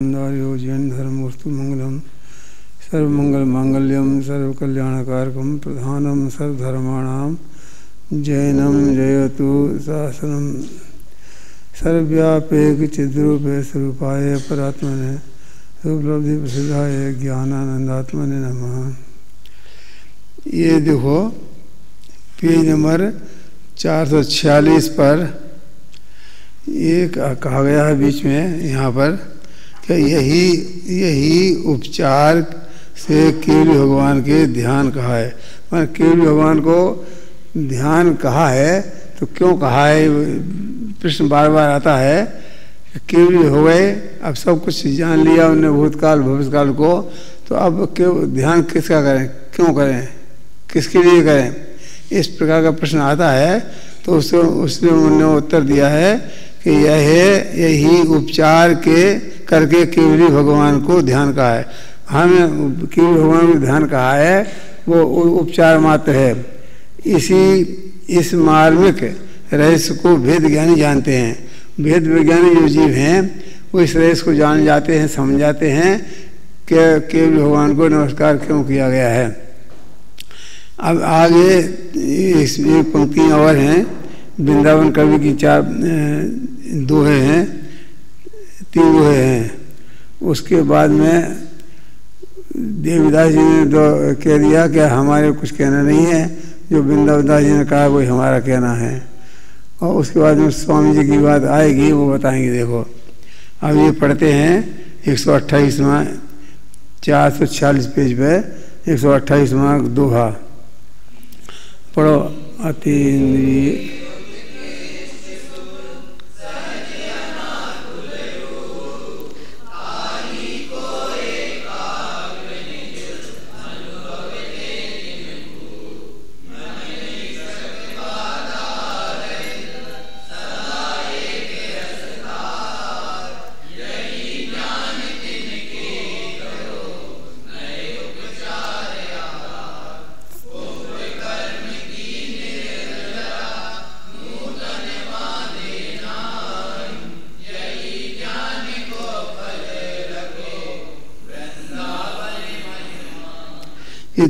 जैन धर्मोस्तु मंगलम सर्वमंगल मांगल्यम सर्वकल्याणकारकम प्रधानम सर्वधर्माणाम जैनम जयतु शासनम सर्वव्यापेक चिद्रूपे स्वरूपाय परात्मने उपलब्धि प्रसिद्धाय ज्ञानानंदात्मने नमः। ये देखो पेज नंबर 446 पर ये कहा गया है बीच में यहाँ पर कि यही उपचार से केवल भगवान के ध्यान कहा है। मैं केवल भगवान को ध्यान कहा है तो क्यों कहा है, प्रश्न बार बार आता है कि केवल हो गए, अब सब कुछ जान लिया उन्होंने भूतकाल भविष्यकाल को, तो अब क्यों ध्यान किसका करें, क्यों करें, किसके लिए करें, इस प्रकार का प्रश्न आता है। तो उसने उन्होंने उत्तर दिया है कि यही उपचार के करके केवली भगवान को ध्यान कहा है। हमें केवल भगवान को ध्यान कहा है, वो उपचार मात्र है। इस मार्मिक रहस्य को भेद ज्ञानी जानते हैं। भेद विज्ञानी जो जीव हैं वो इस रहस्य को जान जाते हैं, समझ जाते हैं कि केवल भगवान को नमस्कार क्यों किया गया है। अब आगे इसमें पंक्तियाँ और हैं, वृंदावन कवि की 4 दोहे हैं, 3 दोहे हैं। उसके बाद में देवदास जी ने कह दिया कि हमारे कुछ कहना नहीं है, जो वृंदावन जी ने कहा वही हमारा कहना है। और उसके बाद में स्वामी जी की बात आएगी, वो बताएंगे। देखो अब ये पढ़ते हैं 128वां 446 पेज पे 128वां दोहा पढ़ो। अतीन्द्रिय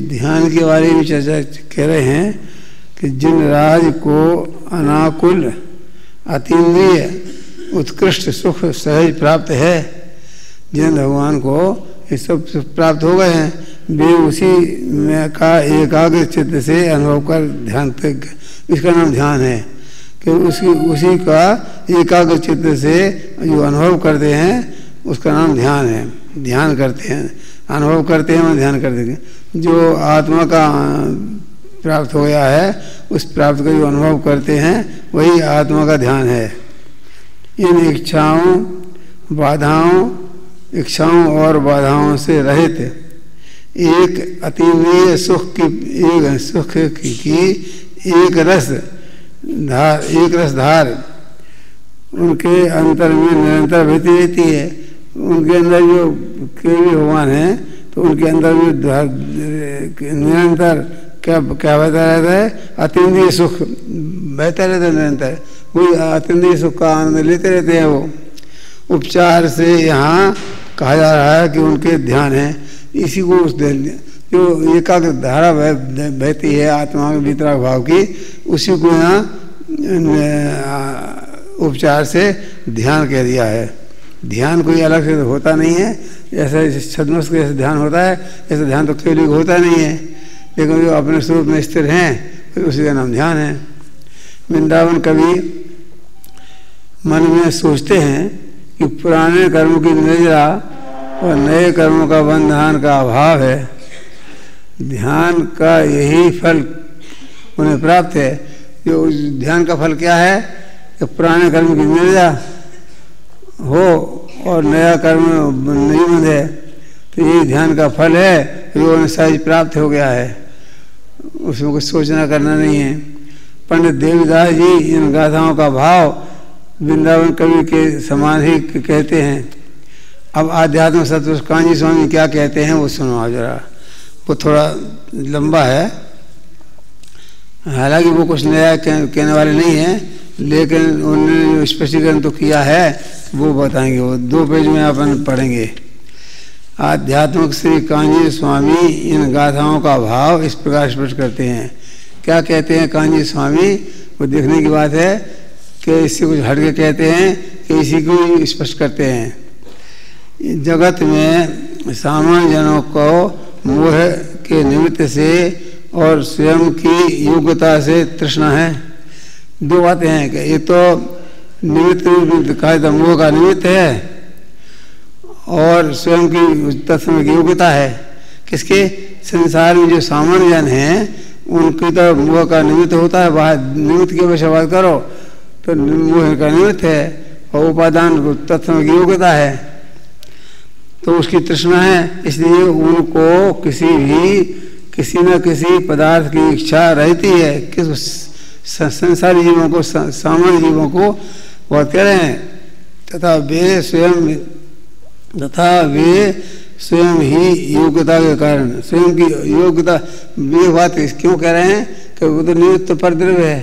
ध्यान के बारे में चर्चा कह रहे हैं कि जिन राज को अनाकुल अतीन्द्रिय उत्कृष्ट सुख सहज प्राप्त है, जिन भगवान को ये सब प्राप्त हो गए हैं, वे उसी में का एकाग्र चित्त से अनुभव कर ध्यान, इसका नाम ध्यान है कि उसी का एकाग्र चित्त से जो अनुभव करते हैं उसका नाम ध्यान है। ध्यान करते हैं, अनुभव करते हैं, ध्यान करते हैं। जो आत्मा का प्राप्त हो गया है उस प्राप्त का जो अनुभव करते हैं वही आत्मा का ध्यान है। इन इच्छाओं और बाधाओं से रहित एक अतीन्द्रिय सुख की एक रसधार उनके अंतर में निरंतर बहती रहती है। उनके अंदर जो केवल भगवान है तो उनके अंदर भी निरंतर क्या बहता रहता है, अतीन्द्रिय सुख बहता रहता है निरंतर। वही अतीन्द्रिय सुख का आनंद लेते रहते हैं। वो उपचार से यहाँ कहा जा रहा है कि उनके ध्यान है। इसी को जो एकाग्र धारा बहती है आत्मा के भीतर भाव की, उसी को यहाँ उपचार से ध्यान कह दिया है। ध्यान कोई अलग से होता नहीं है, जैसे छद्मस के ध्यान होता है ऐसा ध्यान तो केवल होता नहीं है, लेकिन जो अपने स्वरूप में स्थिर हैं तो उसी का नाम ध्यान है। वृंदावन कवि मन में सोचते हैं कि पुराने कर्मों की निद्रा और नए कर्मों का बंधन का अभाव है। ध्यान का यही फल उन्हें प्राप्त है। जो ध्यान का फल क्या है कि पुराने कर्म की निद्रा हो और नया कर्म नहीं बंधे, तो ये ध्यान का फल है जो उन्हें सहज प्राप्त हो गया है। उसमें कुछ सोचना करना नहीं है। पंडित देवदास जी इन गाथाओं का भाव वृंदावन कवि के समान ही कहते हैं। अब आध्यात्म सत्पुरुष कांजी स्वामी क्या कहते हैं वो सुनो आप जरा। वो थोड़ा लंबा है, हालांकि वो कुछ नया कहने वाले नहीं है, लेकिन उन्होंने स्पष्टीकरण तो किया है वो बताएंगे, वो 2 पेज में अपन पढ़ेंगे। आध्यात्मिक श्री कांजी स्वामी इन गाथाओं का भाव इस प्रकार स्पष्ट करते हैं। क्या कहते हैं कांजी स्वामी? वो देखने की बात है कि इससे कुछ हट के कहते हैं कि इसी को स्पष्ट करते हैं। जगत में सामान्य जनों को मोह के निमित्त से और स्वयं की योग्यता से तृष्णा है। 2 बातें हैं कि ये तो निमित्त कहा मोह का निमित्त है और स्वयं की तत्समय की योग्यता है। किसके? संसार में जो सामान्य जन हैं उनकी तो मोह का निमित्त होता है। बाहर निमित्त की अपेक्षा बात करो तो मोह का निमित्त है और उपादान तत्समय की योग्यता है, तो उसकी तृष्णा है। इसलिए उनको किसी न किसी पदार्थ की इच्छा रहती है। किस संसारी जीवों को, सामान्य जीवों को बहुत कह रहे हैं। तथा वे स्वयं ही योग्यता के कारण, स्वयं की योग्यता, ये बात क्यों कह रहे हैं कि वो तो निमित्त परद्रव्य है,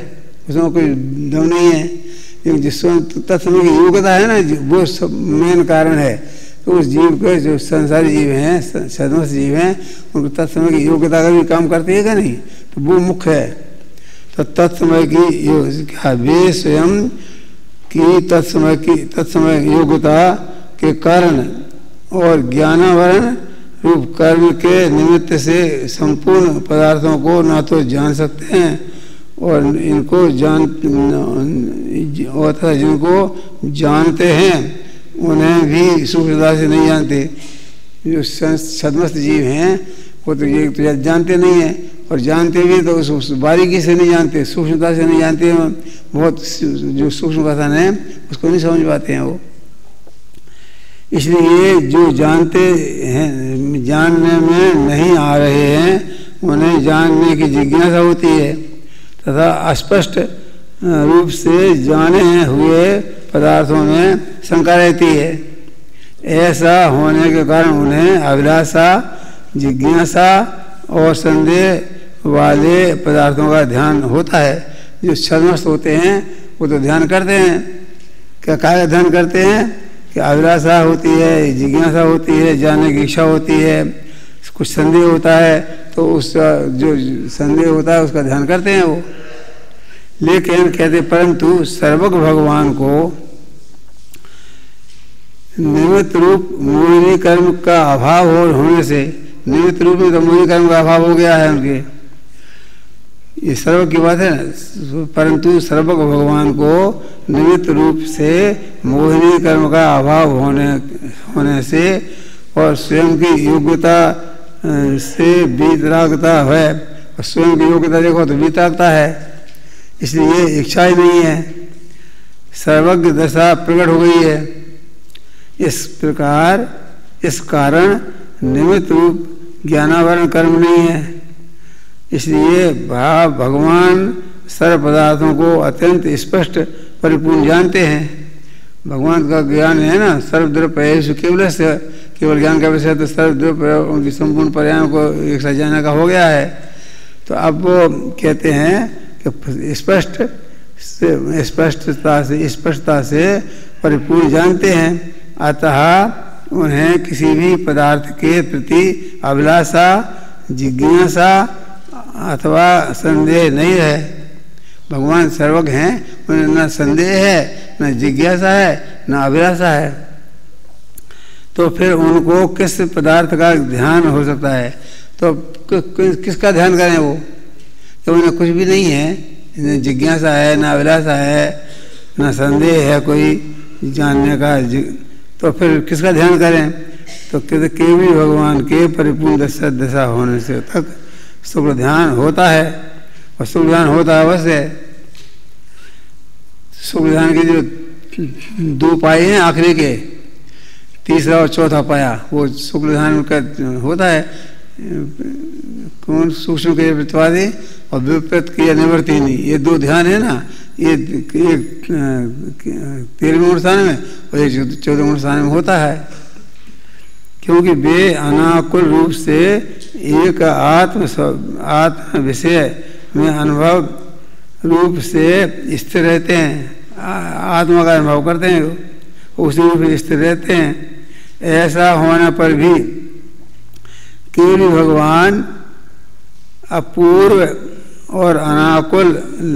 उसमें कोई दम नहीं है। जिसमें तत्समय की योग्यता है ना, वो सब मेन कारण है। तो उस जीव के जो संसारी जीव हैं, सदमस्त जीव हैं, उनको तत्समय की योग्यता का भी काम करती है क्या? नहीं, तो वो मुख्य है। तो तत्समय की वे स्वयं की तत्समय योग्यता के कारण और ज्ञानावरण रूप कर्म के निमित्त से संपूर्ण पदार्थों को न तो जान सकते हैं और इनको जिनको जानते हैं उन्हें भी सूक्ष्मता से नहीं जानते। जो सदमस्त जीव हैं वो तो ये तो जानते नहीं है, और जानते भी तो उस बारीकी से नहीं जानते, सूक्ष्मता से नहीं जानते। बहुत जो सूक्ष्म कथन है उसको नहीं समझ पाते हैं वो। इसलिए जो जानते हैं, जानने में नहीं आ रहे हैं, उन्हें जानने की जिज्ञासा होती है तथा अस्पष्ट रूप से जाने हुए पदार्थों में शंका रहती है। ऐसा होने के कारण उन्हें अभिलाषा, जिज्ञासा और संदेह वाले पदार्थों का ध्यान होता है। जो सदमस्त होते हैं वो तो ध्यान करते हैं। क्या का ध्यान करते हैं? कि अभिलाषा होती है, जिज्ञासा होती है, जानने की इच्छा होती है, कुछ संदेह होता है, तो उस जो संदेह होता है उसका ध्यान करते हैं वो। लेकिन कहते परंतु सर्वज्ञ भगवान को निमित्त रूप मोहिनी कर्म का अभाव होने से, निमित्त रूप में तो मोहिनी कर्म का अभाव हो गया है उनके, ये सर्व की बात है। परंतु सर्वज्ञ भगवान को निमित्त रूप से मोहिनी कर्म का अभाव होने से और स्वयं की योग्यता से वीतरागता है। और स्वयं की योग्यता देखो तो वीतरागता है, इसलिए इच्छा ही नहीं है। सर्वज्ञ दशा प्रकट हो गई है। इस प्रकार इस कारण निमित्त रूप ज्ञानावरण कर्म नहीं है। इसलिए भगवान सर्व पदार्थों को अत्यंत स्पष्ट परिपूर्ण जानते हैं। भगवान का ज्ञान है ना, सर्वद्रव्य केवल से, केवल ज्ञान का विषय तो सर्वद्रव्य उनकी संपूर्ण पर्यायों को एक साथ जानने का हो गया है। तो अब वो कहते हैं कि स्पष्टता से परिपूर्ण जानते हैं। अतः उन्हें किसी भी पदार्थ के प्रति अभिलाषा, जिज्ञासा अथवा संदेह नहीं है। भगवान सर्वज्ञ हैं, उन्हें न संदेह है, न जिज्ञासा है, न अभिलाषा है। तो फिर उनको किस पदार्थ का ध्यान हो सकता है? तो किसका ध्यान करें वो? तो उन्हें कुछ भी नहीं है, न जिज्ञासा है, न अभिलाषा है, न संदेह है कोई जानने का। तो फिर किसका ध्यान करें? तो केवल भगवान के परिपूर्ण दशा होने से तक शुक्र ध्यान होता है। और शुक्र ध्यान होता है अवश्य। शुक्र ध्यान के जो 2 पाए हैं आखिरी के, तीसरा और चौथा पाया, वो शुक्र ध्यान का होता है। कौन? सूक्ष्म क्रिया प्रतिवादी और विपरीत क्रिया निवर्तिनी, ये 2 ध्यान है ना। ये एक 13वें अनुष्ठान में और एक 14वें अनुष्ठान में होता है, क्योंकि वे अनाकुल रूप से एक आत्म विषय में अनुभव रूप से स्थिर रहते हैं, आत्मा का अनुभव करते हैं। उसी में स्थिर रहते हैं। ऐसा होने पर भी केवल भगवान अपूर्व और अनाकुल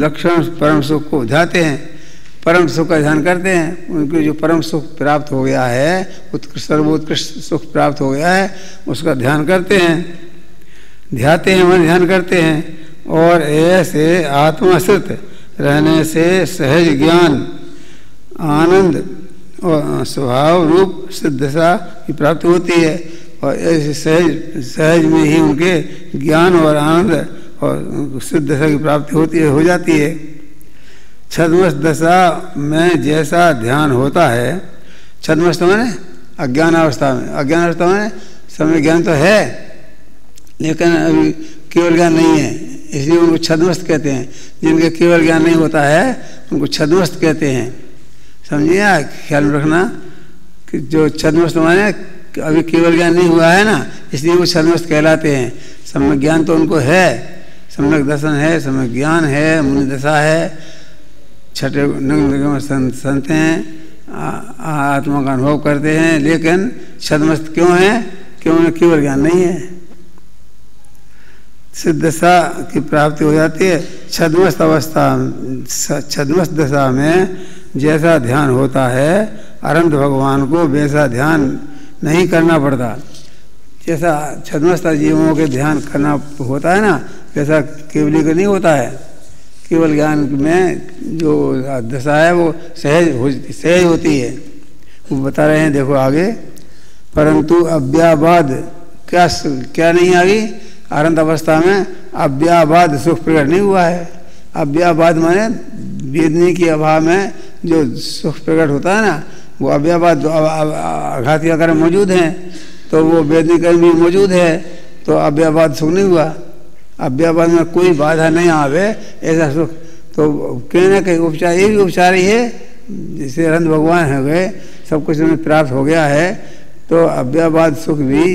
लक्षण परम सुख को ध्याते हैं, परम सुख का ध्यान करते हैं। उनको जो परम सुख प्राप्त हो गया है, उत्कृष्ट सर्वोत्कृष्ट सुख प्राप्त हो गया है, उसका ध्यान करते हैं, ध्याते हैं मन ध्यान करते हैं। और ऐसे आत्माश्रित रहने से सहज ज्ञान आनंद और स्वभाव रूप सिद्धता की प्राप्ति होती है। और ऐसे सहज में ही उनके ज्ञान और आनंद और सिद्धता की प्राप्ति होती है, हो जाती है। छद्मस्त दशा में जैसा ध्यान होता है, छद्मस्त माने अज्ञान अवस्था में, अज्ञान अवस्था में समय ज्ञान तो है लेकिन अभी केवल ज्ञान नहीं है, इसलिए उनको छद्मस्त कहते हैं। जिनके केवल ज्ञान नहीं होता है उनको छद्मस्त कहते हैं। समझिए, ख्याल में रखना कि जो छद्मस्त माने अभी केवल ज्ञान नहीं हुआ है ना, इसलिए वो छद्मस्त कहलाते हैं। सम्यक ज्ञान तो उनको है, सम्यक दर्शन है, सम्यक ज्ञान है, मुनि दशा है, छठे निगम संत हैं, आत्मा का अनुभव करते हैं, लेकिन छद्मस्त क्यों है? क्यों? उन्हें केवल ज्ञान नहीं है। सिद्धसा की प्राप्ति हो जाती है। छद्मस्त अवस्था, छद्मस्त दशा में जैसा ध्यान होता है, अनंत भगवान को वैसा ध्यान नहीं करना पड़ता। जैसा छद्मस्त जीवों के ध्यान करना होता है ना, वैसा केवली का नहीं होता है। केवल ज्ञान में जो दशा है वो सहज होती है। वो बता रहे हैं, देखो आगे, परंतु अव्याबाद क्या नहीं आ गई? आनंद अवस्था में अव्याबाद सुख प्रकट नहीं हुआ है। अव्याबाद माने वेदनी के अभाव में जो सुख प्रकट होता है ना, वो अव्याबाद आघाती कर्म मौजूद हैं, तो वो वेदनी कर्म भी मौजूद है, तो अव्याबाद सुख नहीं हुआ। अव्याबाद में कोई बाधा नहीं आवे ऐसा सुख, तो कहीं ना कहीं उपचार, ये भी उपचार ही है। जैसे अनंत भगवान हो गए, सब कुछ उन्हें प्राप्त हो गया है, तो अव्याबाद सुख भी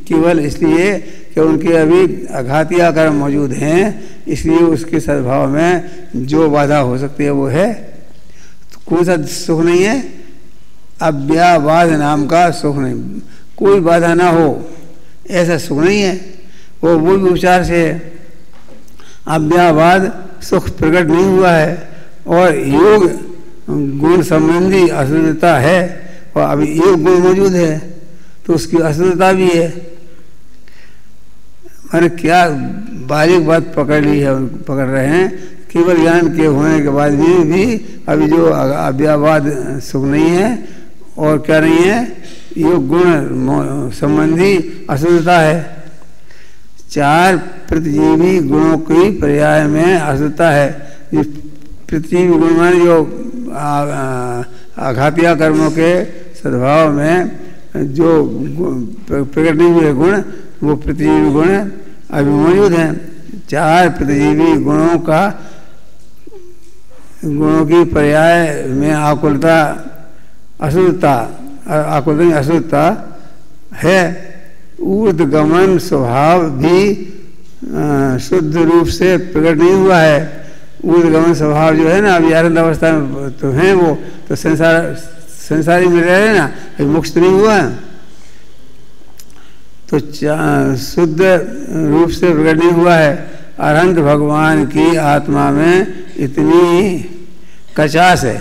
केवल इसलिए कि उनके अभी आघातीय कर्म मौजूद हैं, इसलिए उसके सद्भाव में जो बाधा हो सकती है वो है। तो कौन सा सुख नहीं है? अव्याबाद नाम का सुख नहीं, कोई बाधा ना हो ऐसा सुख नहीं है। वो भी उपचार से है। अव्याबाद सुख प्रकट नहीं हुआ है और योग गुण संबंधी अशुद्धता है, और अभी योग गुण मौजूद है तो उसकी अशुद्धता भी है। मैंने क्या बारीक बात पकड़ ली है, पकड़ रहे हैं। केवल ज्ञान के होने के बाद भी अभी जो अव्याबाद सुख नहीं है और क्या नहीं है, योग गुण संबंधी अशुद्धता है। चार प्रतिजीवी गुणों की पर्याय में अशुद्धता है। प्रतिजीवी गुण माने जो आघातीय कर्मों के सद्भाव में जो प्रकट नहीं हुए गुण, वो प्रतिजीवी गुण अभी मौजूद हैं। चार प्रतिजीवी गुणों की पर्याय में आकुलता अशुद्धता, आकुलता अशुद्धता है। ऊर्ध्वगमन स्वभाव भी शुद्ध रूप से प्रकट नहीं हुआ है। ऊर्ध्वगमन स्वभाव जो है ना, अभी आनंद अवस्था में तो है, वो तो संसारी में रह रहे ना, अभी मोक्ष नहीं हुआ। तो शुद्ध रूप से प्रकट नहीं हुआ है। अनंत भगवान की आत्मा में इतनी कचास है।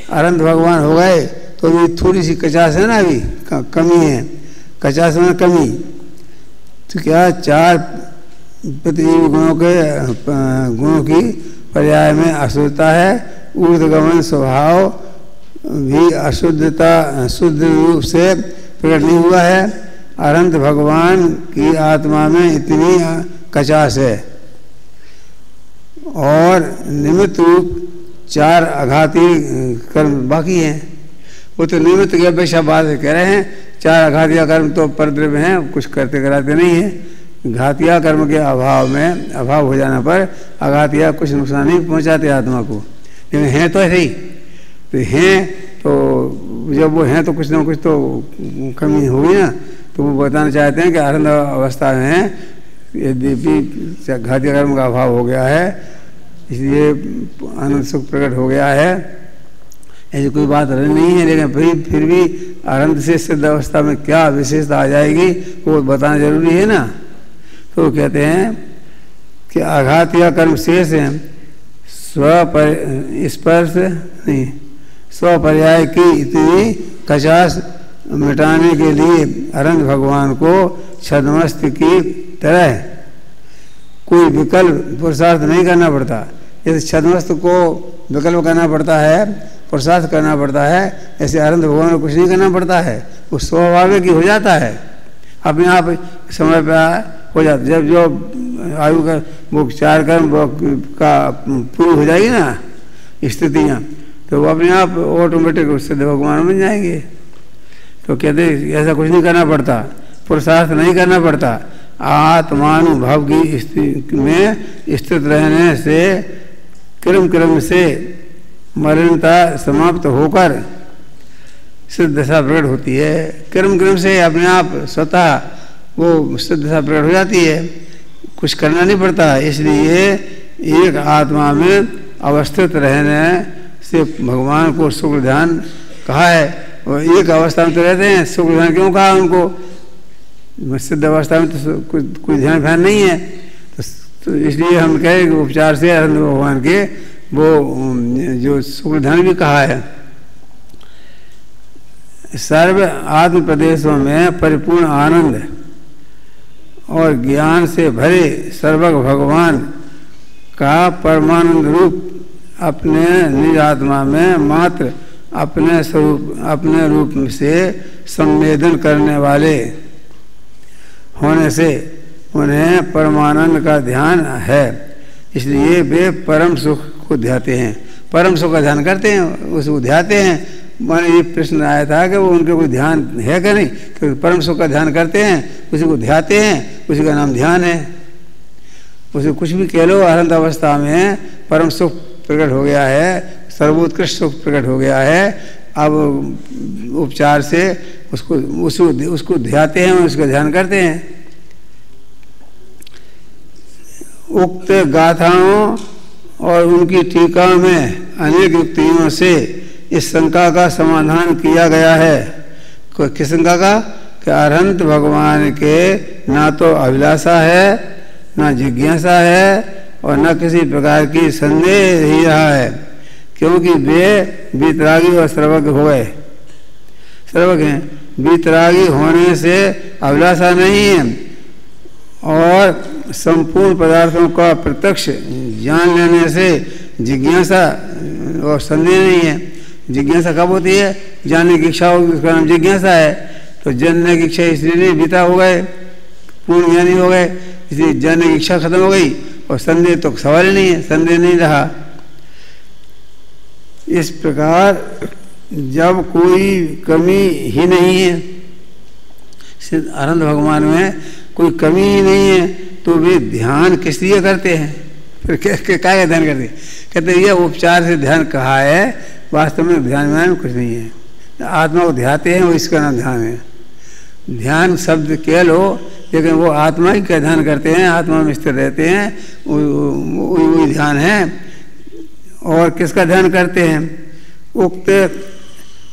अनंत भगवान हो गए तो अभी थोड़ी सी कचास है ना, अभी कमी है। कचास में कमी, तो क्या चार प्रतिजीवी गुणों की पर्याय में अशुद्धता है। ऊर्ध्वगमन स्वभाव भी शुद्ध रूप से प्रकट नहीं हुआ है। अनंत भगवान की आत्मा में इतनी कचास है। और निमित्त रूप चार आघाती कर्म बाकी हैं। वो तो निमित्त की अपेक्षा बात कह रहे हैं। चार आघातीय कर्म तो परद्रव्य हैं, कुछ करते कराते नहीं है। घातीय कर्म के अभाव हो जाने पर आघातीय कुछ नुकसान नहीं पहुंचाते आत्मा को, लेकिन हैं तो ऐसे ही। तो हैं तो जब वो हैं तो कुछ ना कुछ तो कमी होगी ना। तो वो बताना चाहते हैं कि आनंद अवस्था में यद्यपि घातीय कर्म का अभाव हो गया है, इसलिए आनंद सुख प्रकट हो गया है, ऐसी कोई बात नहीं है, लेकिन फिर भी अनंत से सिद्ध अवस्था में क्या विशेषता आ जाएगी वो बताना जरूरी है ना। तो कहते हैं कि आघात या कर्म शेष है, स्पर्श नहीं, स्वपर्याय की इतनी कचास मिटाने के लिए अनंत भगवान को छद्मस्त की तरह कोई विकल्प पुरुषार्थ नहीं करना पड़ता। जैसे छद्मस्त को विकल्प करना पड़ता है, पुरुषार्थ करना पड़ता है, ऐसे अनंत भगवान को कुछ नहीं करना पड़ता है, वो स्वाभाविक ही हो जाता है, अपने आप समय पर हो जाता। जब जो आयु का वो 4 कर्म का पूरी हो जाएगी ना स्थितियाँ, तो वो अपने आप ऑटोमेटिक उससे भगवान बन जाएंगे। तो कहते ऐसा कुछ नहीं करना पड़ता, पुरुषार्थ नहीं करना पड़ता, आत्मानुभव की स्थिति में स्थित रहने से क्रम क्रम से मलिनता समाप्त होकर सिद्ध दशा प्रकट होती है। क्रम क्रम से अपने आप स्वतः वो सिद्ध दशा प्रकट हो जाती है, कुछ करना नहीं पड़ता। इसलिए एक आत्मा में अवस्थित रहने से भगवान को शुक्र ध्यान कहा है। और एक अवस्था में तो रहते हैं, शुक्र ध्यान क्यों कहा उनको? सिद्ध अवस्था में तो कोई ध्यान नहीं है, तो इसलिए हम कहें कि उपचार से अनंत भगवान के वो जो शुक्र ध्यान भी कहा है। सर्व आत्म प्रदेशों में परिपूर्ण आनंद और ज्ञान से भरे सर्वज्ञ भगवान का परमानंद रूप अपने निज आत्मा में मात्र अपने स्वरूप अपने रूप से संवेदन करने वाले होने से उन्हें परमानंद का ध्यान है। इसलिए वे परम सुख को ध्याते हैं, परम सुख का ध्यान करते हैं, उसको ध्याते हैं। माने ये प्रश्न आया था कि वो उनके कोई ध्यान है कि नहीं, तो परम सुख का ध्यान करते हैं, उसी को ध्याते हैं, उसी का नाम ध्यान है। उसे कुछ भी कह लो, अनंत अवस्था में परम सुख प्रकट हो गया है, सर्वोत्कृष्ट सुख प्रकट हो गया है। अब उपचार से उसको ध्याते हैं, उसका ध्यान करते हैं। उक्त गाथाओं और उनकी टीका में अनेक युक्तियों से इस शंका का समाधान किया गया है। किस शंका का? कि अनंत भगवान के ना तो अभिलाषा है, ना जिज्ञासा है, और न किसी प्रकार की संदेह ही रहा है, क्योंकि वे वीतरागी और सर्वज्ञ हो गए। सर्वज्ञ हैं, वीतरागी होने से अभिलाषा नहीं है, और संपूर्ण पदार्थों का प्रत्यक्ष जान लेने से जिज्ञासा और संदेह नहीं है। जिज्ञासा कब होती है? जानने की इच्छा होगी, उसका नाम जिज्ञासा है। तो जानने की इच्छा इसलिए नहीं, बीता हो गए, पूर्ण ज्ञानी हो गए, इसलिए जानने की इच्छा खत्म हो गई, और संदेह तो सवाल ही नहीं है, संदेह नहीं रहा। इस प्रकार जब कोई कमी ही नहीं है, अनंत भगवान में कोई कमी ही नहीं है, तो वे ध्यान किस लिए करते हैं? फिर क्या ध्यान करते हैं? कहते हैं ये उपचार से ध्यान कहा है, वास्तव में ध्यान में कुछ नहीं है। आत्मा को ध्याते हैं, वो इसका नाम ध्यान है। ध्यान शब्द कह लो, लेकिन वो आत्मा ही का ध्यान करते हैं, आत्मा में स्थिर रहते हैं, वही ध्यान है। और किसका ध्यान करते हैं? उक्त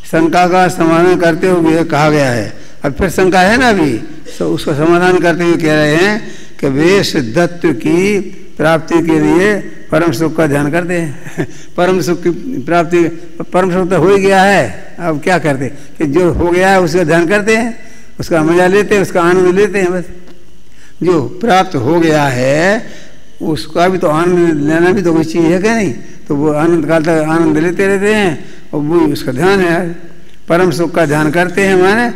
शंका का समाधान करते हुए कहा गया है। अब फिर शंका है ना अभी, तो उसका समाधान करते हुए कह रहे हैं कि वे सिद्धत्व की प्राप्ति के लिए परम सुख का ध्यान करते हैं। परम सुख की प्राप्ति, परम सुख तो हो ही गया है, अब क्या करते कि जो हो गया है उसका ध्यान करते हैं, उसका मजा लेते हैं, उसका आनंद लेते हैं। बस जो प्राप्त हो गया है उसका भी तो आनंद लेना भी तो कोई चीज़ है क्या? नहीं, तो वो आनंद काल तक आनंद लेते रहते हैं, और वो उसका ध्यान है। परम सुख का ध्यान करते हैं माने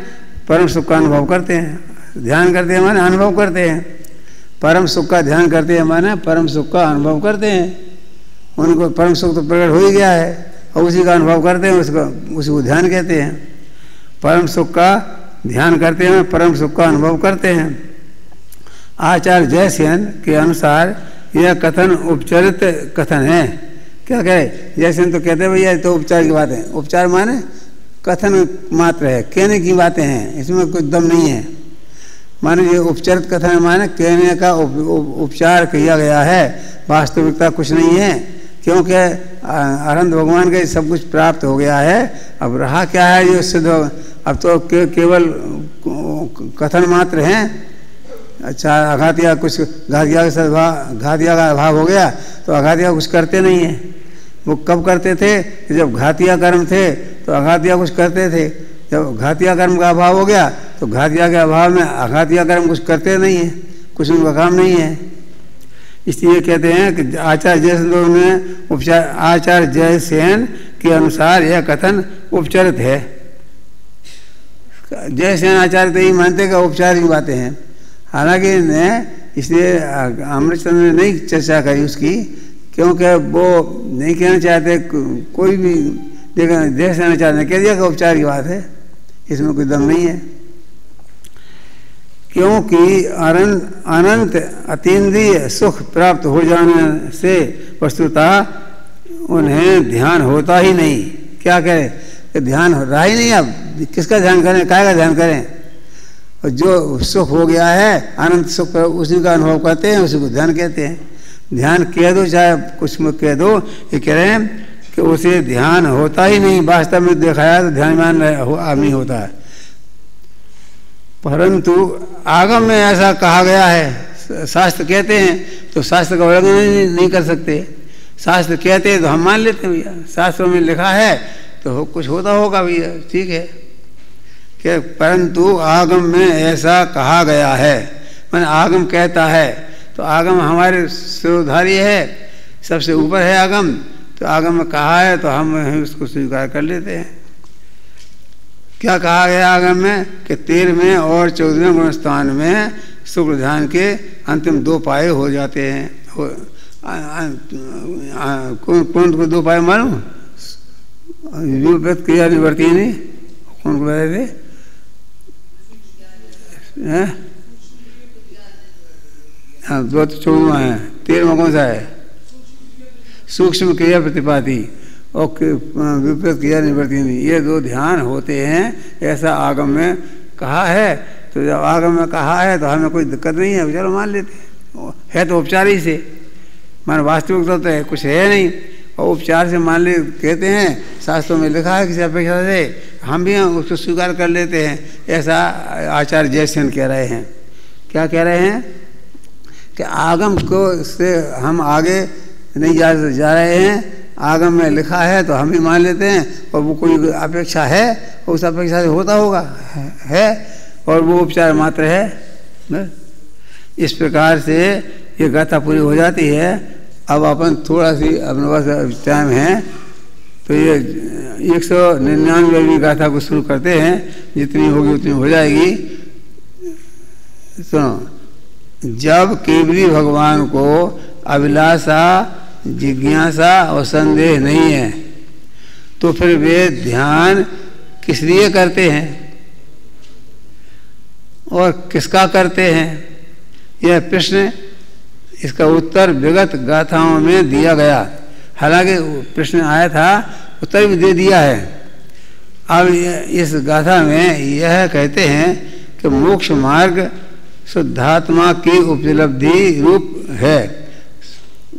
परम सुख का अनुभव करते हैं, ध्यान करते हैं माने अनुभव करते हैं। परम सुख का ध्यान करते हैं माने परम सुख का अनुभव करते हैं। उनको परम सुख तो प्रकट हो ही गया है, और उसी का अनुभव करते हैं, उसी को ध्यान कहते हैं। परम सुख का ध्यान करते हैं, परम सुख का अनुभव करते हैं। आचार्य जयसेन के अनुसार यह कथन उपचारित कथन है। क्या कहे? जयसेन तो कहते हैं भैया तो उपचार की बात है। उपचार माने कथन मात्र है, कहने की बातें हैं, इसमें कोई दम नहीं है। माने ये उपचारित कथन माने कहने का उपचार किया गया है, वास्तविकता कुछ नहीं है। क्योंकि अनंत भगवान का सब कुछ प्राप्त हो गया है। अब रहा क्या है जो सिद्ध, अब तो केवल कथन मात्र हैं। अच्छा, अघातिया कुछ घातिया के साथ घातिया का अभाव हो गया तो अघातिया कुछ करते नहीं है। वो कब करते थे? जब घातिया कर्म थे तो अघातिया कुछ करते थे। जब घातिया कर्म का अभाव हो गया तो घातिया के अभाव में अघातिया कर्म कुछ करते नहीं है, कुछ उनका काम नहीं है। इसलिए कहते हैं कि आचार्य जयसेन ने उपचार, आचार्य जयसेन के अनुसार यह कथन उपचारित है। जयसेन आचार्य तो यही मानते कि उपचार की बातें हैं, हालांकि ने इसलिए अमृतचंद्र ने नहीं चर्चा करी उसकी, क्योंकि वो नहीं कहना चाहते कोई भी। लेकिन जयसेन आचार्य ने कह दिया कि उपचार की बात है, इसमें कोई दम नहीं है। क्योंकि अनंत अतीन्द्रिय सुख प्राप्त हो जाने से वस्तुतः उन्हें ध्यान होता ही नहीं। क्या करें कि ध्यान रहा ही नहीं। अब किसका ध्यान करें, काय का ध्यान करें? और जो सुख हो गया है अनंत सुख, उसी का अनुभव करते हैं, उसी को ध्यान कहते हैं। ध्यान कह दो चाहे कुछ में कह दो, ये कह रहे हैं कि उसे ध्यान होता ही नहीं। वास्तव में देखा है तो ध्यान नहीं होता है। परंतु आगम में ऐसा कहा गया है, शास्त्र कहते हैं तो शास्त्र का उल्लंघन नहीं कर सकते। शास्त्र कहते हैं तो हम मान लेते हैं भैया, शास्त्रों में लिखा है तो कुछ होता होगा भैया, ठीक है। कि परंतु आगम में ऐसा कहा गया है, मैंने आगम कहता है तो आगम हमारे सिरोधारी है, सबसे ऊपर है आगम। तो आगम में कहा है तो हम उसको स्वीकार कर लेते हैं। क्या कहा गया आगम में कि 13वें और 14वें गुणस्थान में शुक्ल ध्यान के अंतिम 2 पाए हो जाते हैं। कौन को 2 पाए मालूम? विपरीत क्रिया निवर्ती नहीं, कौन को बताए थे? हाँ, 2 तो 14वां है, 13वां कौन सा है? सूक्ष्म क्रिया प्रतिपाती और विपरीत क्रिया निवर्ती नहीं। ये 2 ध्यान होते हैं, ऐसा आगम में कहा है। तो जब आगम में कहा है तो हमें कोई दिक्कत नहीं है, चलो मान लेते हैं। है तो उपचार ही से, मान वास्तविकता तो है कुछ है नहीं, और उपचार से मान ले कहते हैं। शास्त्रों में लिखा है किसी अपेक्षा से, हम भी उसको स्वीकार कर लेते हैं। ऐसा आचार्य जयसेन कह रहे हैं। क्या कह रहे हैं कि आगम को से हम आगे नहीं जा रहे हैं। आगम में लिखा है तो हम ही मान लेते हैं, और वो कोई अपेक्षा है उस अपेक्षा से होता होगा है, और वो उपचार मात्र है। इस प्रकार से ये गाथा पूरी हो जाती है। अब अपन थोड़ा सी अपने पास टाइम है तो ये 199वीं गाथा को शुरू करते हैं। जितनी होगी उतनी हो जाएगी। सुनो, जब केवली भगवान को अभिलाषा, जिज्ञासा और संदेह नहीं है तो फिर वे ध्यान किस लिए करते हैं और किसका करते हैं? यह प्रश्न, इसका उत्तर विगत गाथाओं में दिया गया। हालांकि प्रश्न आया था, उत्तर भी दे दिया है। अब इस गाथा में यह कहते हैं कि मोक्ष मार्ग शुद्धात्मा की उपलब्धि रूप है।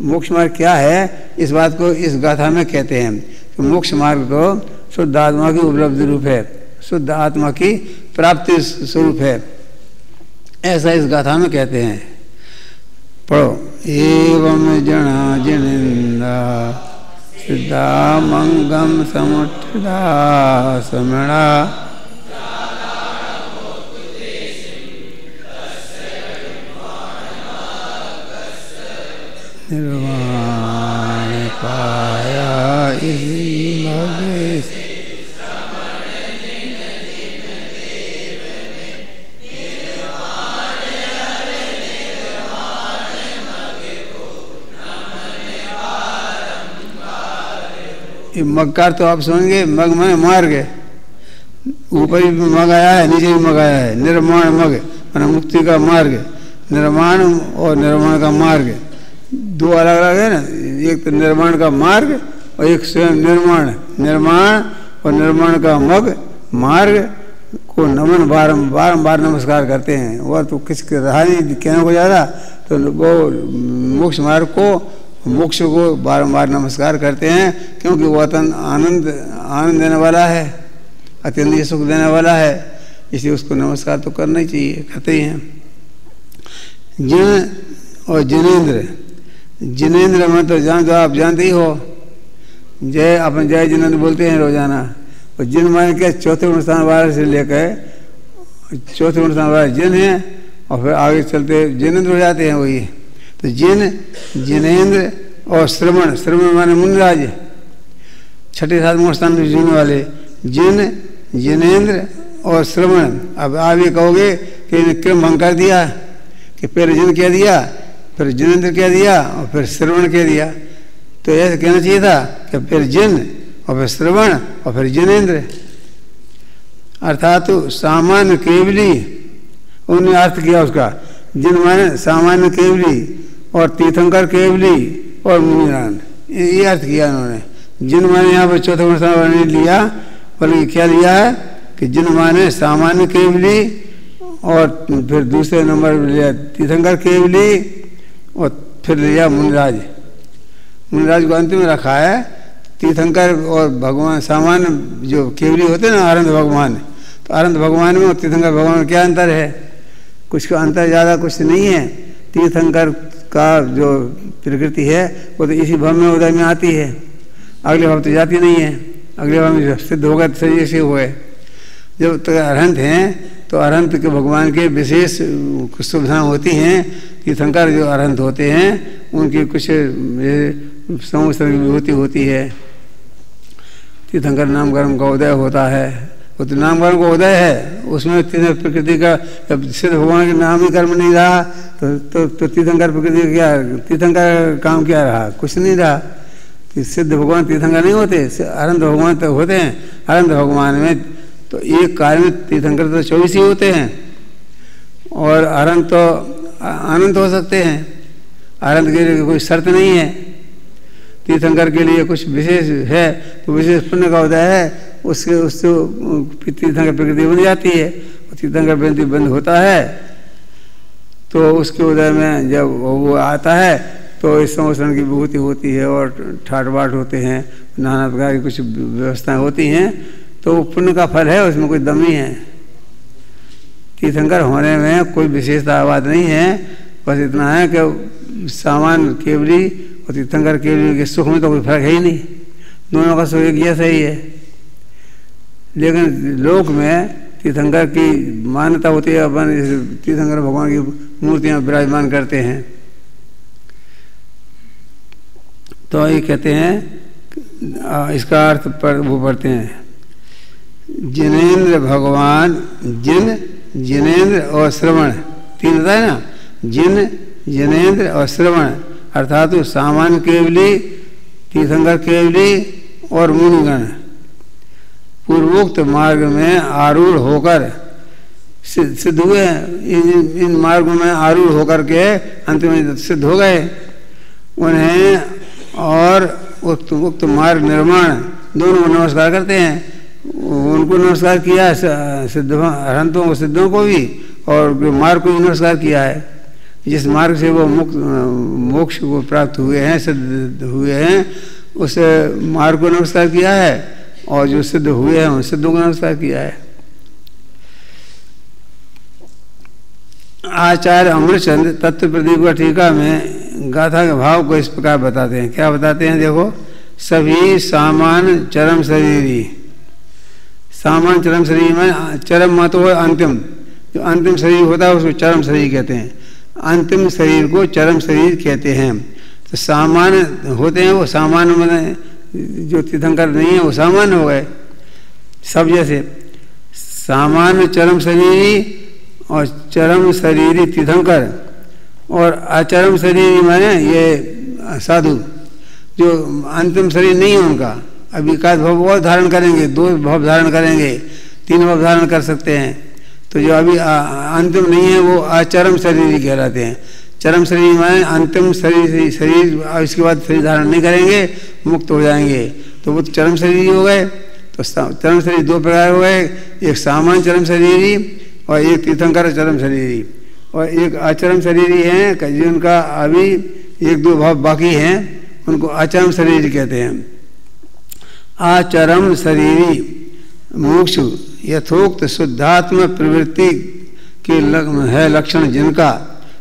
मोक्ष मार्ग क्या है, इस बात को इस गाथा में कहते हैं कि मोक्ष मार्ग को शुद्ध आत्मा की उपलब्धि रूप है, शुद्ध आत्मा की प्राप्ति स्वरूप है, ऐसा इस गाथा में कहते हैं। पढ़ो। एवं जना जनिंदा सिद्धा मंगम समुत्थिता समणा निर्वाण पाया इसी मगे से। ये मगकार तो आप सुनेंगे, मग में मार्ग है, ऊपर भी मग आया है, नीचे भी मग आया है। निर्माण मग माना मुक्ति का मार्ग, निर्माण और निर्माण का मार्ग 2 अलग अलग है ना। एक तो निर्माण का मार्ग और एक स्वयं निर्माण। निर्माण और निर्माण का मग मार्ग को नमन बारंबार नमस्कार करते हैं। और तो किस रहा नहीं कहने को ज़्यादा, तो वो मोक्ष मार्ग को मोक्ष को बारंबार नमस्कार करते हैं, क्योंकि वो आनंद देने वाला है, अत्यंत सुख देने वाला है, इसलिए उसको नमस्कार तो करना ही चाहिए, करते ही हैं। जिन और जिनेंद्र, जिनेंद्र मतलब तो आप जानते ही हो, जय अपन जय जिनेंद्र बोलते हैं रोजाना। और जिन माने क्या चौथे अनुष्ठान वाले से लेकर चौथे अनुष्ठान वाले जिन है, और फिर आगे चलते जिनेंद्र हो जाते हैं वही। तो जिन, जिनेंद्र और श्रवण, श्रवण माने मुनिराज, छठे सातवें अनुष्ठान में जीने वाले जिन, जिनेंद्र और श्रवण। अब आप ये कहोगे कि क्रम भंग कर दिया कि पहले जिन कह दिया, फिर जिनेंद्र कह दिया और फिर श्रवण कह दिया। तो ऐसा कहना चाहिए था कि फिर जिन और फिर श्रवण और फिर जिनेंद्र। अर्थात तो सामान्य केवली, उन्होंने अर्थ किया उसका, जिन माने सामान्य केवली और तीर्थंकर केवली और मुनिरान, ये अर्थ किया उन्होंने। जिन माने यहाँ पर चौथा अनुष्ठान नहीं लिया, बल्कि क्या लिया है कि जिन माने सामान्य केवली और फिर दूसरे नंबर लिया तीर्थंकर केवली और फिर लिया मुनिराज। मुनिराज को अंत में रखा है। तीर्थंकर और भगवान सामान्य जो केवली होते हैं ना, अरंत भगवान, तो अरंत भगवान में और तीर्थंकर भगवान में क्या अंतर है? कुछ का अंतर ज़्यादा कुछ नहीं है। तीर्थंकर का जो प्रकृति है वो तो इसी भव में उदय में आती है, अगले भव तो जाती नहीं है। अगले भव में सिद्ध होगा तो सही से हुए। जब तक अरहंत हैं तो अरहंत के भगवान के विशेष कुछ सुविधाएँ होती हैं। तीर्थंकर जो अरहंत होते हैं उनकी कुछ समस्त विभूति होती है। तीर्थंकर नामकरण का उदय होता है, वो तो नामकरण का उदय है, उसमें प्रकृति का सिद्ध भगवान के नाम ही कर्म नहीं रहा तो तीर्थंकर प्रकृति क्या, तीर्थंकर काम क्या रहा? कुछ नहीं रहा। सिद्ध भगवान तीर्थंकर नहीं होते, अनंत भगवान तो होते हैं। अनंत भगवान में तो एक कार्य में तीर्थंकर तो 24 ही होते हैं और अनंत तो अनंत हो सकते हैं। अनंत के लिए कोई शर्त नहीं है। तीर्थंकर के लिए कुछ विशेष है तो विशेष पुण्य का उदय है, उससे तीर्थंकर प्रकृति बन जाती है। तीर्थंकर प्रकृति बंद होता है तो उसके उदय में जब वो आता है तो इस संवत्सरण की विभूति होती है और ठाट बाट होते हैं, नाना प्रकार की कुछ व्यवस्थाएं होती हैं। तो वो पुण्य का फल है, उसमें कोई दम नहीं है। तीर्थंकर होने में कोई विशेषता बात नहीं है, बस इतना है कि सामान्य केवली और तीर्थंकर केवली के सुख में तो कोई फर्क है ही नहीं, दोनों का सुख एक जैसा ही है। लेकिन लोक में तीर्थंकर की मान्यता होती है, अपन तीर्थंकर भगवान की मूर्तियां विराजमान करते हैं। तो ये कहते हैं, इसका अर्थ पर वो पढ़ते हैं, जिनेंद्र भगवान, जिन, जिनेंद्र और श्रवण, तीन होता है ना, जिन, जिनेंद्र और श्रवण। अर्थात तो सामान्य केवली, तीर्थंकर केवली और मुनिगण पूर्वोक्त मार्ग में आरूढ़ होकर सिद्ध हुए। इन मार्गों में आरूढ़ होकर के अंत में सिद्ध हो गए। उन्हें और उक्त मार्ग निर्माण दोनों को नमस्कार करते हैं। उनको नमस्कार किया, सिद्ध अरहंतों को, सिद्धों को भी, और मार्ग को भी नमस्कार किया है। जिस मार्ग से वो मोक्ष को प्राप्त हुए हैं, सिद्ध हुए हैं, उस मार्ग को नमस्कार किया है, और जो सिद्ध हुए हैं उन सिद्धों को नमस्कार किया है। आचार्य अमृतचंद तत्व प्रदीप का टीका में गाथा के भाव को इस प्रकार बताते हैं। क्या बताते हैं? देखो, सभी सामान्य चरम शरीरी, सामान्य चरम शरीर में चरम मत हो अंतिम, जो अंतिम शरीर होता है उसको चरम शरीर कहते हैं। अंतिम शरीर को चरम शरीर कहते हैं। तो सामान्य होते हैं वो सामान्य, मतलब जो तीर्थंकर नहीं है वो सामान्य हो गए सब। जैसे सामान्य चरम शरीरी और चरम शरीरी तीर्थंकर, और अचरम शरीरी माने ये साधु जो अंतिम शरीर नहीं है उनका, अभी एकाध भव और धारण करेंगे, 2 भव धारण करेंगे, 3 भव धारण कर सकते हैं। तो जो अभी अंतिम नहीं है वो अचरम शरीर कहलाते हैं। चरम शरीर माने अंतिम शरीर, इसके बाद शरीर धारण नहीं करेंगे, मुक्त हो जाएंगे, तो वो चरम शरीर हो गए। तो चरम शरीर 2 प्रकार हो गए, एक सामान्य चरम शरीरी और एक तीर्थंकर चरम शरीरी, और एक अचरम शरीरी है जिनका अभी एक दो भाव बाकी हैं, उनको आचरम शरीर कहते हैं। आचरम शरीरी मुमुक्षु यथोक्त शुद्धात्म प्रवृत्ति के है लक्षण जिनका।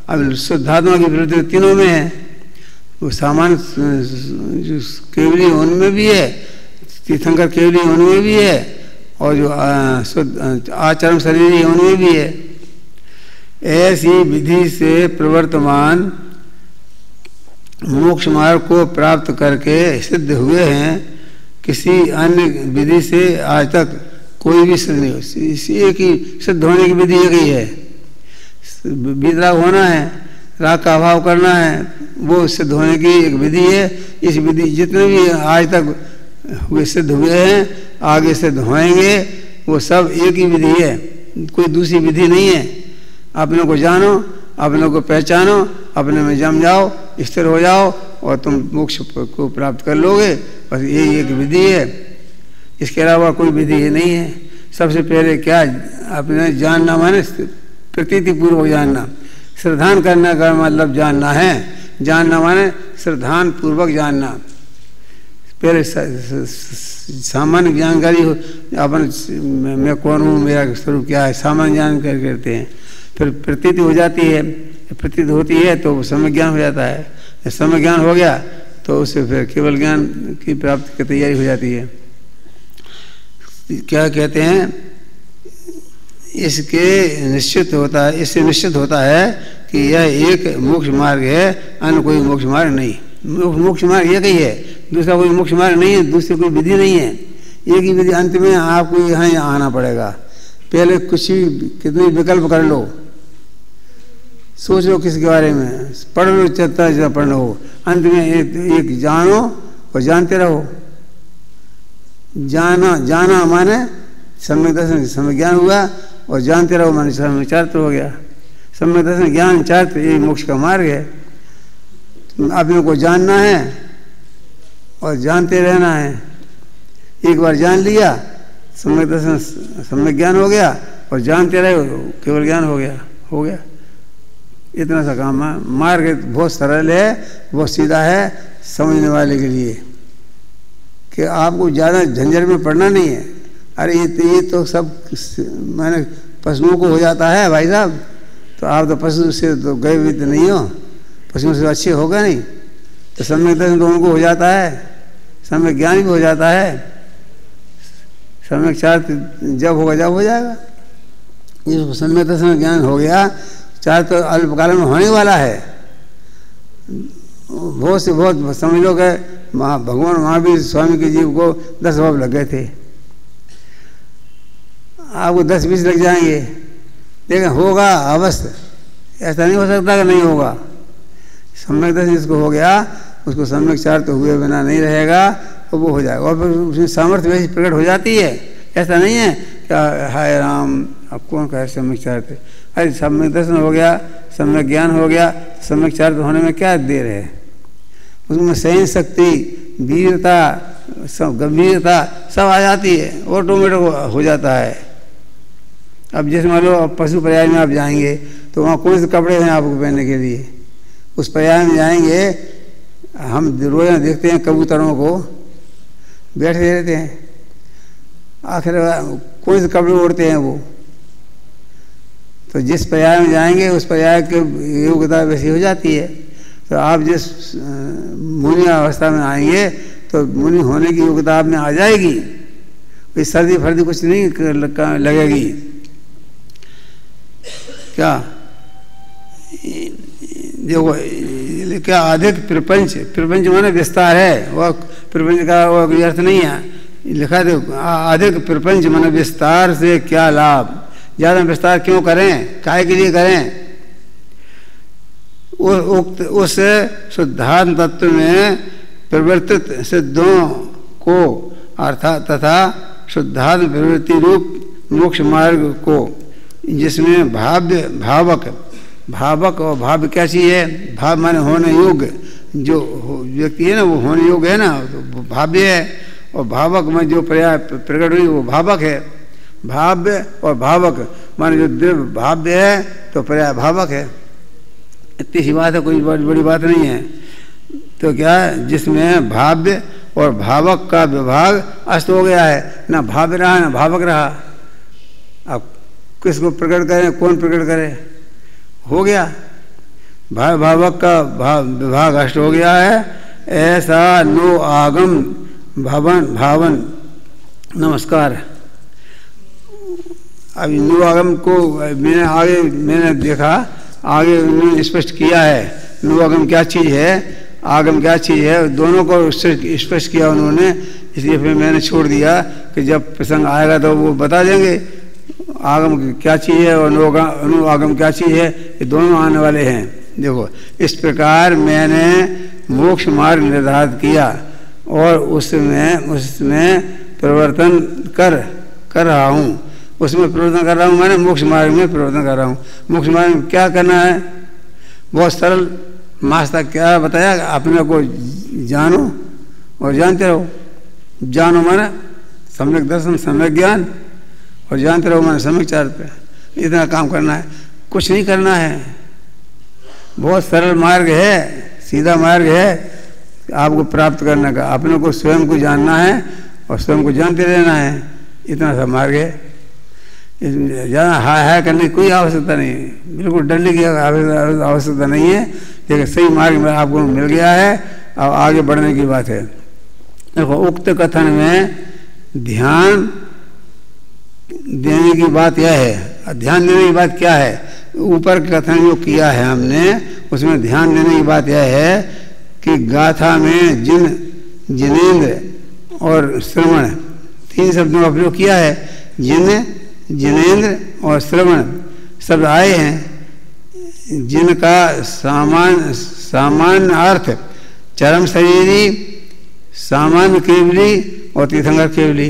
अब शुद्धात्मा की प्रवृत्ति तीनों में है, वो सामान्य केवली उनमें भी है, तीर्थंकर केवली उनमें भी है, और जो आचरण शरीरी उनमें भी है। ऐसी विधि से प्रवर्तमान मोक्ष मार्ग को प्राप्त करके सिद्ध हुए हैं, किसी अन्य विधि से आज तक कोई भी सिद्ध नहीं हो। इसी एक ही सिद्ध होने की विधि एक ही है, वितराग होना है, राग का अभाव करना है, वो सिद्ध होने की एक विधि है। इस विधि जितने भी आज तक हुए सिद्ध हुए हैं, आगे सिद्ध होंगे, वो सब एक ही विधि है, कोई दूसरी विधि नहीं है। अपने को जानो, अपने को पहचानो, अपने में जम जाओ, स्थिर हो जाओ और तुम मोक्ष को प्राप्त कर लोगे। बस यही एक विधि है, इसके अलावा कोई विधि नहीं है। सबसे पहले क्या अपने जानना, माने प्रतीति पूर्वक जानना। श्रद्धान करने का मतलब जानना है, जानना माने श्रद्धान पूर्वक जानना। पहले सामान्य जानकारी हो, अपन मैं कौन हूँ, मेरा स्वरूप क्या है, सामान्य जानकारी करते हैं। फिर प्रतीति हो जाती है, प्रतीत होती है तो समय ज्ञान हो जाता है। जब समय ज्ञान हो गया तो उससे फिर केवल ज्ञान की प्राप्ति की तैयारी हो जाती है। क्या कहते हैं, इसके निश्चित होता है, इससे निश्चित होता है कि यह एक मोक्ष मार्ग है, अन्य कोई मोक्ष मार्ग नहीं। मोक्ष मार्ग एक ही है, दूसरा कोई मोक्ष मार्ग नहीं है, दूसरी कोई विधि नहीं है, एक ही विधि। अंत में आपको यहाँ आना पड़ेगा। पहले कुछ ही कितने विकल्प कर लो, सोच लो किसके बारे में, पढ़ लो जितना पढ़ना हो, अंत में एक जानो और जानते रहो। जाना माने सम्यक दर्शन, सम्यक ज्ञान हुआ, और जानते रहो माने सम्यक चारित्र हो गया। सम्यक दर्शन ज्ञान चारित्र ये मोक्ष का मार्ग है। अपने को जानना है और जानते रहना है। एक बार जान लिया, सम्यक दर्शन सम्यक ज्ञान हो गया, और जानते रहे केवल ज्ञान हो गया। इतना सा काम है। मार्ग बहुत सरल है, बहुत सीधा है समझने वाले के लिए, कि आपको ज़्यादा झंझट में पड़ना नहीं है। अरे ये तो सब मैंने पशुओं को हो जाता है भाई साहब, तो आप तो पशु से तो गए भी तो नहीं हो, पशुओं से अच्छे होगा नहीं, तो सम्यक दर्शन तो उनको हो जाता है, सम्यक ज्ञान भी हो जाता है, सम्यक चारित्र जब होगा जब हो जाएगा। ये सम्यक दर्शन ज्ञान हो गया, चारित्र तो अल्पकाल में होने वाला है। बहुत से बहुत समझ लो कि भगवान महावीर स्वामी के जीव को 10 भाव लग गए थे, आपको 10-20 लग जाएंगे, लेकिन होगा अवश्य। ऐसा नहीं हो सकता कि नहीं होगा। सम्यक दर्शन जिसको हो गया, उसको सम्यक चारित्र हुए बिना नहीं रहेगा, तो वो हो जाएगा। और फिर उसमें सामर्थ्य वैसी प्रकट हो जाती है। ऐसा नहीं है क्या, हाय राम अब कौन कहे सम्यक चारित्र। अरे सम्यक दर्शन हो गया, सम्यक ज्ञान हो गया, सम्यक चारित्र होने में क्या देर है। उसमें सहन शक्ति, वीरता, सब गंभीरता सब आ जाती है, ऑटोमेटिक हो जाता है। अब जैसे मान लो पशु पर्याय में आप जाएंगे, तो वहाँ कौन से कपड़े हैं आपको पहनने के लिए। उस पर्याय में जाएंगे, हम रोज़ देखते हैं कबूतरों को बैठे रहते हैं, आखिर कौन से कपड़े ओढ़ते हैं वो। तो जिस पर्याय में जाएंगे उस पर्याय की योग्यता वैसी हो जाती है। तो आप जिस मुनि अवस्था में आएंगे तो मुनि होने की योग्यता आप में आ जाएगी, कोई सर्दी फर्दी कुछ नहीं लगेगी। क्या देखो, क्या अधिक प्रपंच, प्रपंच माने विस्तार है, वह प्रपंच का वो अर्थ नहीं है। लिखा देखो, अधिक प्रपंच माने विस्तार से क्या लाभ। ज़्यादा विस्तार क्यों करें, काहे के लिए करें। उस शुद्धात्म तत्व में प्रवर्तित सिद्धों को अर्थात तथा शुद्धात्म प्रवृत्ति रूप मोक्ष मार्ग को, जिसमें भावक और भाव क्या चीज़ है। भाव माने होने योग्य, जो व्यक्ति है ना वो होने योग्य है ना, तो भाव्य है। और भावक में जो पर्याय प्रकट हुई वो भावक है। भाव्य और भावक माने जो द्रव्य भाव्य है तो पर्याय भावक है। इतनी सी बात है, कोई बड़ी बात नहीं है। तो क्या है, जिसमें भाव्य और भावक का विभाग अस्त हो गया है, ना भाव्य रहा ना भावक रहा। अब किसको प्रकट करें, कौन प्रकट करे, हो गया भाव भावक का विभाग अष्ट हो गया है। ऐसा नो आगम भावन नमस्कार। अब नो आगम को मैंने देखा, आगे उन्होंने स्पष्ट किया है नो आगम क्या चीज़ है, आगम क्या चीज़ है, दोनों को स्पष्ट किया उन्होंने। इसलिए फिर मैंने छोड़ दिया कि जब प्रसंग आएगा तो वो बता देंगे आगम क्या चीज़ है और नो आगम क्या चीज़ है, ये दोनों आने वाले हैं। देखो इस प्रकार मैंने मोक्ष मार्ग निर्धारित किया और उसमें परिवर्तन कर रहा हूँ, उसमें परिवर्तन कर रहा हूँ, मैंने मोक्ष मार्ग में परिवर्तन कर रहा हूँ। मोक्ष मार्ग में क्या करना है, बहुत सरल मास्टर क्या बताया, अपने को जानो और जानते रहो। जानो माने सम्यक दर्शन, सम्यक ज्ञान, और जानते रहो माने सम्यक चारित्र। इतना काम करना है, कुछ नहीं करना है, बहुत सरल मार्ग है, सीधा मार्ग है आपको प्राप्त करने का। अपने को स्वयं को जानना है और स्वयं को जानते रहना है, इतना सा मार्ग है। ज़्यादा हाय करने की कोई आवश्यकता नहीं, बिल्कुल डरने की आवश्यकता नहीं है। लेकिन सही मार्ग में आपको मिल गया है, अब आगे बढ़ने की बात है। देखो उक्त कथन में ध्यान देने की बात यह है, ध्यान देने की बात क्या है, ऊपर कथन जो किया है हमने उसमें ध्यान देने की बात यह है कि गाथा में जिनेंद्र और श्रवण, तीन शब्दों का प्रयोग किया है। जिनेंद्र और श्रवण शब्द आए हैं, जिनका सामान्य अर्थ चरम शरीरी, सामान्य केवली और तीर्थंकर केवली,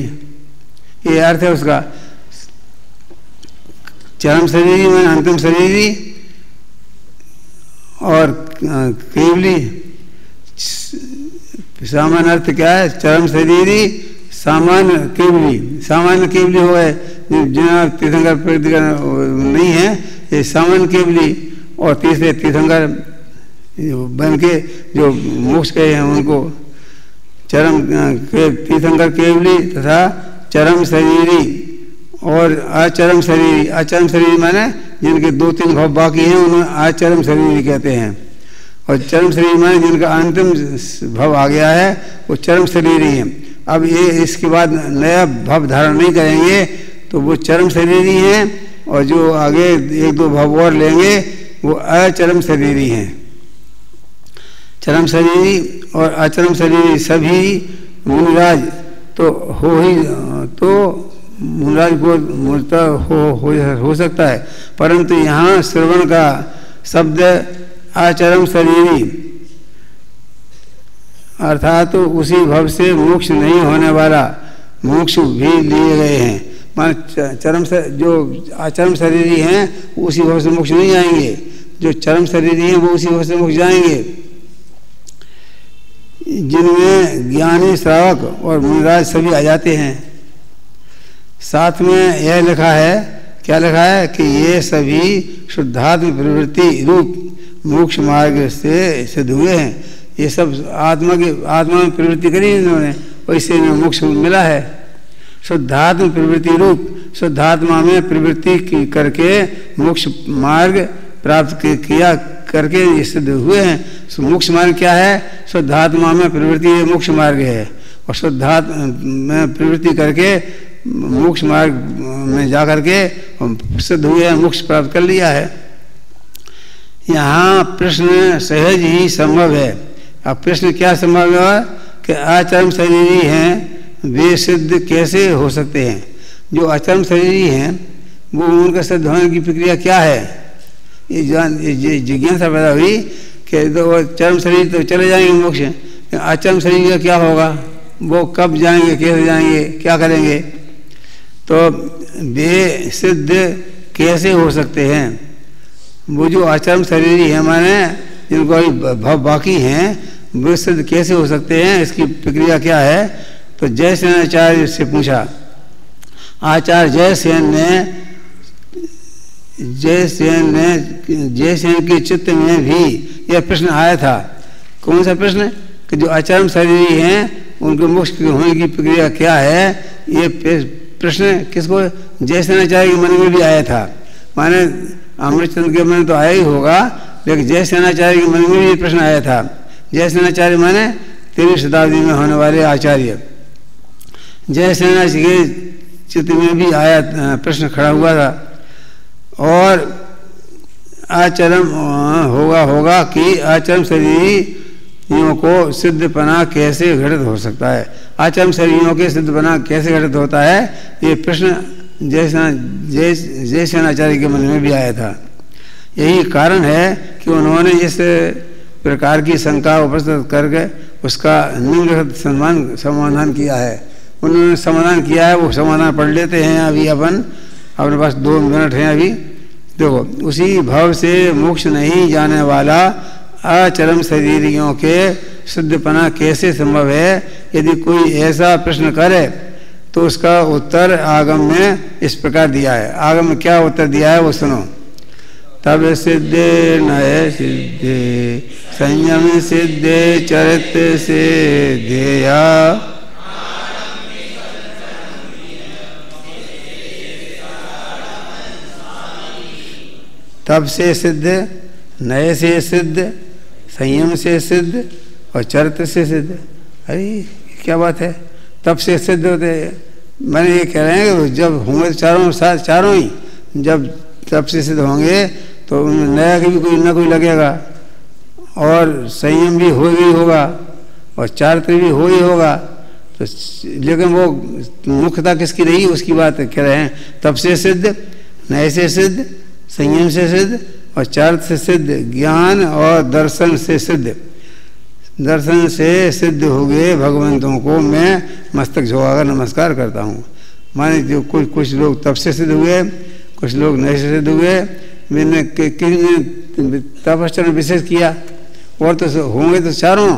ये अर्थ है उसका। चरम शरीरी में अंतिम शरीरी और केवली, सामान्य अर्थ क्या है, चरम शरीरी सामान्य केवली हो गए, जिन्हें तीर्थंकर प्रकृति का नहीं है, ये सामान्य केवली। और तीसरे तीर्थंकर बन के जो मोक्ष गए हैं उनको चरम तीर्थंकर केवली तथा चरम शरीरी और अचरम शरीरी। अचरम शरीरी माने जिनके 2-3 भाव बाकी हैं उन्हें अचरम शरीरी कहते हैं, और चरम शरीर माने जिनका अंतिम भाव आ गया है वो चरम शरीरी है। अब ये इसके बाद नया भाव धारण नहीं करेंगे तो वो चरम शरीरी हैं, और जो आगे 1-2 भाव और लेंगे वो अचरम शरीरी हैं। चरम शरीरी और अचरम शरीरी सभी मुनिराज तो मुनिराज को मूर्ता हो सकता है, परंतु यहाँ श्रवण का शब्द आचरम शरीरी अर्थात तो उसी भव से मोक्ष नहीं होने वाला मोक्ष भी लिए गए हैं। मान चरम से जो आचरम शरीरी हैं उसी भव से मोक्ष नहीं आएंगे, जो चरम शरीरी हैं वो उसी भव से मोक्ष जाएंगे। जिनमें ज्ञानी श्रावक और मुनिराज सभी आ जाते हैं। साथ में यह लिखा है, क्या लिखा है कि ये सभी शुद्धात्म प्रवृत्ति रूप मोक्ष मार्ग से सिद्ध हुए हैं। ये सब आत्मा में प्रवृत्ति करी इन्होंने, वैसे इन्हें मोक्ष मिला है। शुद्धात्म प्रवृत्ति रूप, शुद्धात्मा में प्रवृत्ति करके मोक्ष मार्ग प्राप्त किया करके ये सिद्ध हुए हैं। मोक्ष मार्ग क्या है, शुद्धात्मा में प्रवृत्ति मोक्ष मार्ग है, और शुद्धात्मा में प्रवृत्ति करके मोक्ष मार्ग में जा करके सिद्ध हुए हैं, मोक्ष प्राप्त कर लिया है। यहाँ प्रश्न सहज ही संभव है। अब प्रश्न क्या संभव है कि आचरम शरीरी हैं वे सिद्ध कैसे हो सकते हैं। जो आचरम शरीरी हैं वो उनका सिद्ध होने की प्रक्रिया क्या है, ये जिज्ञासा पैदा हुई कि तो चरम शरीर तो चले जाएंगे मोक्ष, आचरम शरीर का क्या होगा, वो कब जाएंगे, कैसे जाएंगे, क्या करेंगे। तो वे सिद्ध कैसे हो सकते हैं। वो जो आचरम शरीरी है माने जिनको अभी भाव बाकी हैं वो सिद्ध कैसे हो सकते हैं, इसकी प्रक्रिया क्या है। तो जयसेन आचार्य से पूछा, आचार्य जयसेन के चित्त में भी यह प्रश्न आया था कौन सा प्रश्न? कि जो आचरण शरीर हैं उनके मोक्ष होने की प्रक्रिया क्या है, ये प्रश्न किसको? जयसेनाचार्य के मन में भी आया था। माने अमृतचंद्र के मन में तो आया ही होगा, लेकिन जयसेनाचार्य के मन में भी ये प्रश्न आया था। जयसेनाचार्य माने 13वीं शताब्दी में होने वाले आचार्य, जयसेना के चित्त में भी आया प्रश्न खड़ा हुआ था। और आचरण होगा कि आचरण शरीरियों को सिद्धपना कैसे घटित हो सकता है, आचरण शरीरियों के सिद्धपना कैसे घटित होता है, ये प्रश्न जयसेनाचार्य के मन में भी आया था। यही कारण है कि उन्होंने इस प्रकार की शंका उपस्थित करके उसका निम्नलिखित समाधान किया है। उन्होंने समाधान किया है, वो समाधान पढ़ लेते हैं अभी अपन, अपने पास 2 मिनट हैं अभी। देखो, उसी भाव से मोक्ष नहीं जाने वाला आचरम शरीरियों के सिद्धपना कैसे संभव है, यदि कोई ऐसा प्रश्न करे तो उसका उत्तर आगम में इस प्रकार दिया है। आगम में क्या उत्तर दिया है वो सुनो। तब सिद्धे नय सिद्धे संयम सिद्धे चरित्र से देया, तब से सिद्ध, नए से सिद्ध, संयम से सिद्ध और चरित्र से सिद्ध। अरे क्या बात है, तब से सिद्ध होते। मैंने ये कह रहे हैं कि जब होंगे चारों ही जब तब से सिद्ध होंगे तो उनमें नया भी कोई ना कोई लगेगा, और संयम भी हो ही होगा और चारित्र भी हो ही होगा। तो लेकिन वो मुख्यता किसकी रही उसकी बात कह रहे हैं। तब से सिद्ध, नए से सिद्ध, संयम से सिद्ध और चारित्र से सिद्ध, ज्ञान और दर्शन से सिद्ध। दर्शन से सिद्ध हो गए भगवंतों को मैं मस्तक झुकाकर नमस्कार करता हूँ। माने जो कुछ लोग तब से सिद्ध हुए, कुछ लोग नए से सिद्ध हुए। मैंने किसी ने तपश्चरण विशेष किया, और तो होंगे तो चारों,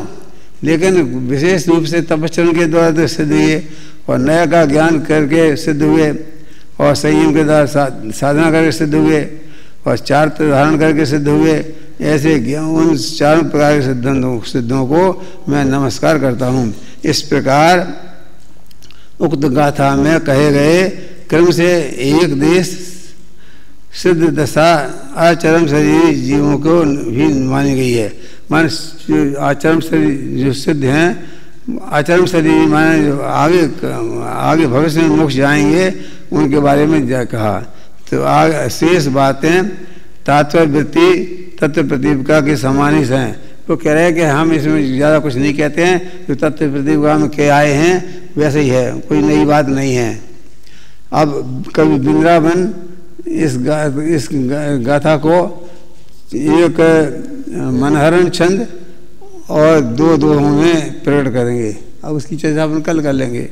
लेकिन विशेष रूप से तपश्चरण के द्वारा तो सिद्ध हुए, और नया का ज्ञान करके सिद्ध हुए, और संयम के द्वारा साधना करके सिद्ध हुए, और चारित्र धारण करके सिद्ध हुए। ऐसे उन चारों प्रकार के सिद्धों को मैं नमस्कार करता हूँ। इस प्रकार उक्त गाथा में कहे गए क्रम से एक देश सिद्ध दशा आचरण शरीर जीवों को भी मानी गई है। मान आचरण शरीर जो सिद्ध हैं, आचरण शरीर माने जो आगे भविष्य में मोक्ष जाएंगे उनके बारे में कहा। तो शेष बातें तात्पर्य वृत्ति तत्व प्रदीपिका के समान ही हैं। तो कह रहे हैं कि हम इसमें ज़्यादा कुछ नहीं कहते हैं, जो तत्व प्रदीपिका में के आए हैं वैसे ही है, कोई नई बात नहीं है। अब कवि वृंदावन इस गाथा को एक मनहरण छंद और 2 दोहों में प्रकट करेंगे। अब उसकी चर्चा अपन कल कर लेंगे।